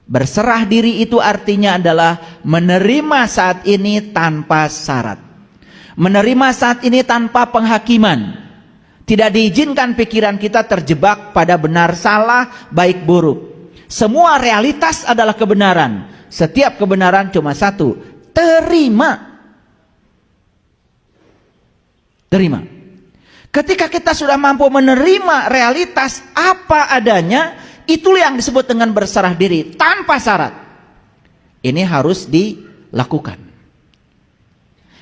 Berserah diri itu artinya adalah menerima saat ini tanpa syarat. Menerima saat ini tanpa penghakiman. Tidak diizinkan pikiran kita terjebak pada benar salah, baik buruk. Semua realitas adalah kebenaran. Setiap kebenaran cuma satu, terima. Terima. Ketika kita sudah mampu menerima realitas apa adanya, itulah yang disebut dengan berserah diri tanpa syarat. Ini harus dilakukan.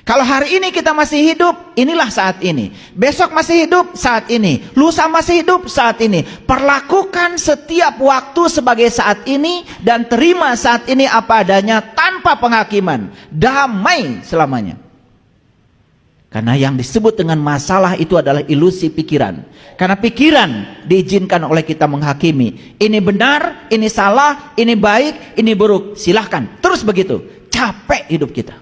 Kalau hari ini kita masih hidup, inilah saat ini. Besok masih hidup, saat ini. Lusa masih hidup, saat ini. Perlakukan setiap waktu sebagai saat ini dan terima saat ini apa adanya tanpa penghakiman. Damai selamanya. Karena yang disebut dengan masalah itu adalah ilusi pikiran. Karena pikiran diizinkan oleh kita menghakimi. Ini benar, ini salah, ini baik, ini buruk. Silahkan, terus begitu. Capek hidup kita.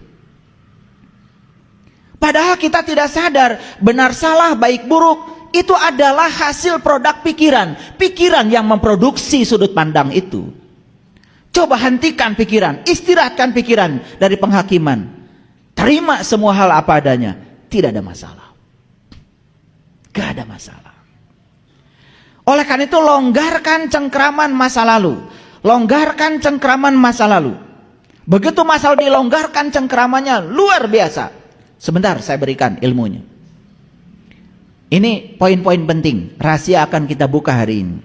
Padahal kita tidak sadar benar salah baik buruk itu adalah hasil produk pikiran. Pikiran yang memproduksi sudut pandang itu. Coba hentikan pikiran, istirahatkan pikiran dari penghakiman. Terima semua hal apa adanya, tidak ada masalah. Gak ada masalah. Oleh karena itu longgarkan cengkraman masa lalu. Longgarkan cengkraman masa lalu. Begitu masa lalu dilonggarkan cengkramannya luar biasa. Sebentar saya berikan ilmunya. Ini poin-poin penting. Rahasia akan kita buka hari ini.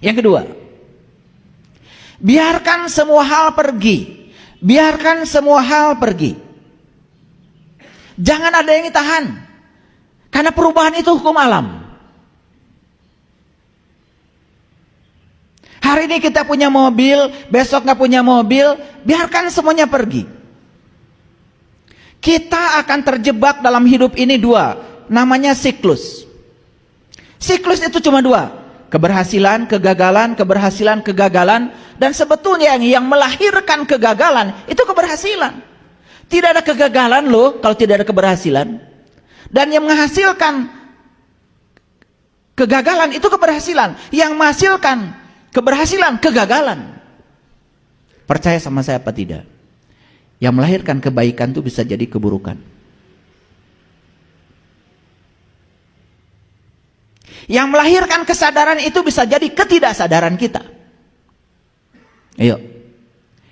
Yang kedua. Biarkan semua hal pergi. Biarkan semua hal pergi. Jangan ada yang ditahan. Karena perubahan itu hukum alam. Hari ini kita punya mobil, besok nggak punya mobil. Biarkan semuanya pergi. Kita akan terjebak dalam hidup ini dua, namanya siklus. Siklus itu cuma dua, keberhasilan, kegagalan, keberhasilan, kegagalan. Dan sebetulnya yang melahirkan kegagalan itu keberhasilan. Tidak ada kegagalan loh kalau tidak ada keberhasilan. Dan yang menghasilkan kegagalan itu keberhasilan. Yang menghasilkan keberhasilan, kegagalan. Percaya sama saya apa tidak? Yang melahirkan kebaikan itu bisa jadi keburukan. Yang melahirkan kesadaran itu bisa jadi ketidaksadaran kita. Ayo.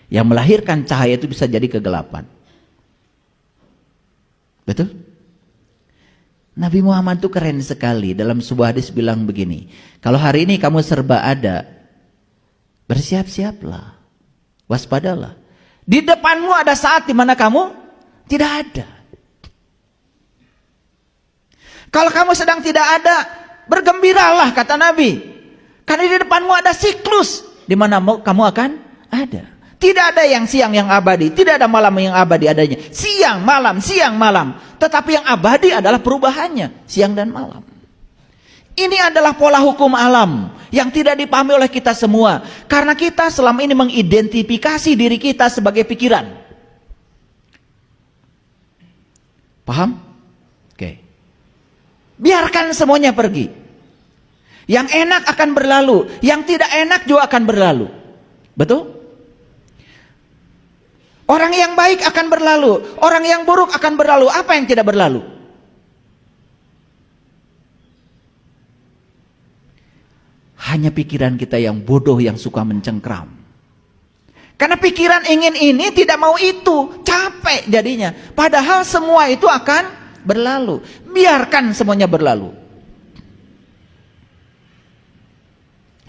Yang melahirkan cahaya itu bisa jadi kegelapan. Betul? Nabi Muhammad itu keren sekali. Dalam sebuah hadis bilang begini. Kalau hari ini kamu serba ada, bersiap-siaplah. Waspadalah. Di depanmu ada saat di mana kamu tidak ada. Kalau kamu sedang tidak ada, bergembiralah kata Nabi. Karena di depanmu ada siklus di mana kamu akan ada. Tidak ada yang siang yang abadi, tidak ada malam yang abadi adanya. Siang, malam, siang, malam. Tetapi yang abadi adalah perubahannya, siang dan malam. Ini adalah pola hukum alam yang tidak dipahami oleh kita semua. Karena kita selama ini mengidentifikasi diri kita sebagai pikiran. Paham? Oke. Biarkan semuanya pergi. Yang enak akan berlalu, yang tidak enak juga akan berlalu. Betul? Orang yang baik akan berlalu, orang yang buruk akan berlalu. Apa yang tidak berlalu? Hanya pikiran kita yang bodoh yang suka mencengkram. Karena pikiran ingin ini tidak mau itu, capek jadinya. Padahal semua itu akan berlalu. Biarkan semuanya berlalu.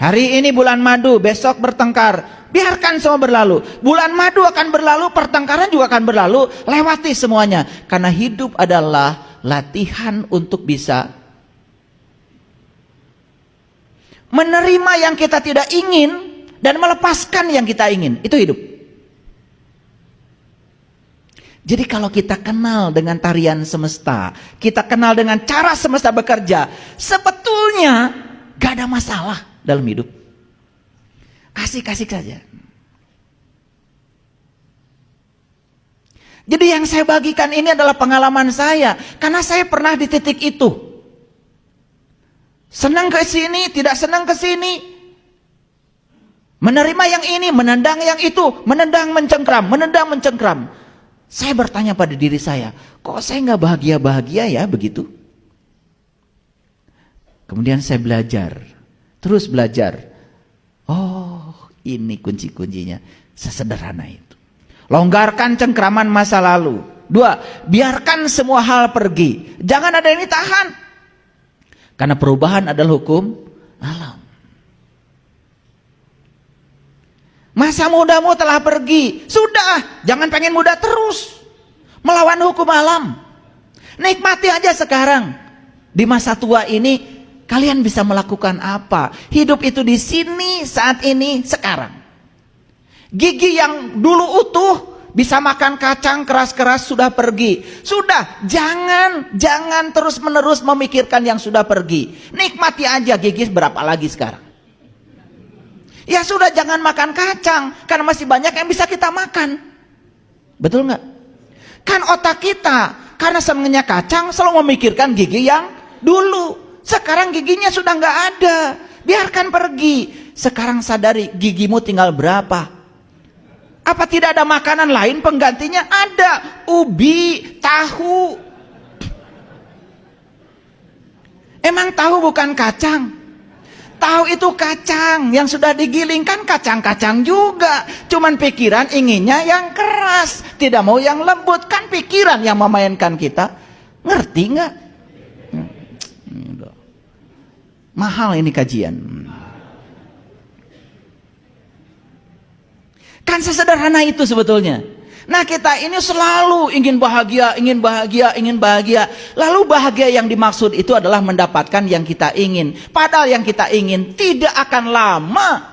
Hari ini bulan madu, besok bertengkar. Biarkan semua berlalu. Bulan madu akan berlalu, pertengkaran juga akan berlalu. Lewati semuanya. Karena hidup adalah latihan untuk bisa menerima yang kita tidak ingin dan melepaskan yang kita ingin. Itu hidup. Jadi kalau kita kenal dengan tarian semesta, kita kenal dengan cara semesta bekerja, sebetulnya gak ada masalah dalam hidup. Kasih-kasih saja. Jadi yang saya bagikan ini adalah pengalaman saya, karena saya pernah di titik itu. Senang ke sini, tidak senang ke sini. Menerima yang ini, menendang yang itu, menendang mencengkram, menendang mencengkram. Saya bertanya pada diri saya, kok saya nggak bahagia-bahagia ya begitu? Kemudian saya belajar, terus belajar. Oh, ini kunci-kuncinya, sesederhana itu. Longgarkan cengkraman masa lalu. 2, biarkan semua hal pergi. Jangan ada yang ditahan. Karena perubahan adalah hukum alam. Masa mudamu telah pergi. Sudah, jangan pengen muda terus. Melawan hukum alam. Nikmati aja sekarang. Di masa tua ini, kalian bisa melakukan apa? Hidup itu di sini, saat ini, sekarang. Gigi yang dulu utuh, bisa makan kacang keras-keras sudah pergi. Sudah, jangan terus-menerus memikirkan yang sudah pergi. Nikmati aja gigi berapa lagi sekarang. Ya sudah, jangan makan kacang, karena masih banyak yang bisa kita makan. Betul nggak? Kan otak kita, karena senangnya kacang, selalu memikirkan gigi yang dulu. Sekarang giginya sudah nggak ada. Biarkan pergi. Sekarang sadari, gigimu tinggal berapa? Apa tidak ada makanan lain penggantinya? Ada. Ubi, tahu. Emang tahu bukan kacang? Tahu itu kacang yang sudah digilingkan, kacang-kacang juga. Cuman pikiran inginnya yang keras, tidak mau yang lembut. Kan pikiran yang memainkan kita. Ngerti nggak? Mahal ini kajian. Kan sesederhana itu sebetulnya. Nah, kita ini selalu ingin bahagia, ingin bahagia, ingin bahagia. Lalu bahagia yang dimaksud itu adalah mendapatkan yang kita ingin. Padahal yang kita ingin tidak akan lama